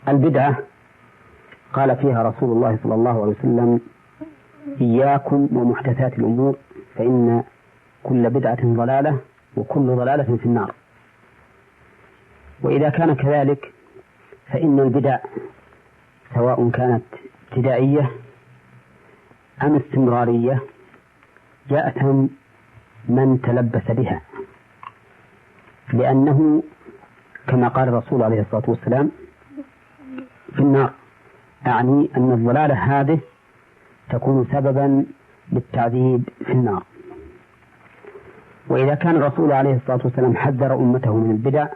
البدعة قال فيها رسول الله صلى الله عليه وسلم: إياكم ومحدثات الأمور فإن كل بدعة ضلالة وكل ضلالة في النار. وإذا كان كذلك فإن البدع سواء كانت ابتدائية أم استمرارية يأثم من تلبس بها، لأنه كما قال الرسول عليه الصلاة والسلام في النار، أعني أن الضلالة هذه تكون سببا للتعذيب في النار. وإذا كان الرسول عليه الصلاة والسلام حذر أمته من البدع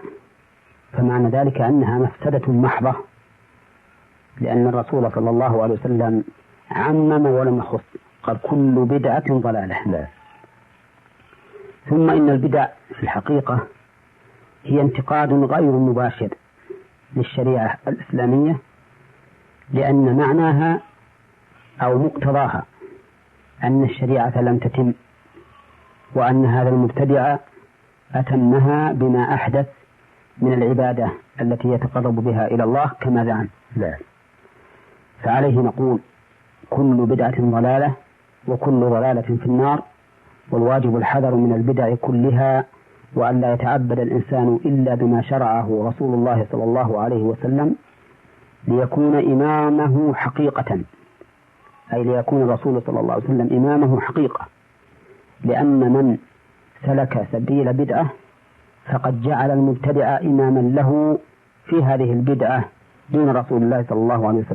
فمعنى ذلك أنها مفسدة محضة، لأن الرسول صلى الله عليه وسلم عمم ولم يخص، قال كل بدعة ضلالة. ثم إن البدع في الحقيقة هي انتقاد غير مباشر للشريعة الإسلامية، لأن معناها أو مقتضاها أن الشريعة لم تتم، وأن هذا المبتدع أتمها بما أحدث من العبادة التي يتقرب بها إلى الله كما زعم. فعليه نقول كل بدعة ضلالة وكل ضلالة في النار، والواجب الحذر من البدع كلها، وأن لا يتعبد الإنسان إلا بما شرعه رسول الله صلى الله عليه وسلم ليكون إمامه حقيقة، أي ليكون الرسول صلى الله عليه وسلم إمامه حقيقة، لأن من سلك سبيل بدعة فقد جعل المبتدع إماما له في هذه البدعة دون رسول الله صلى الله عليه وسلم.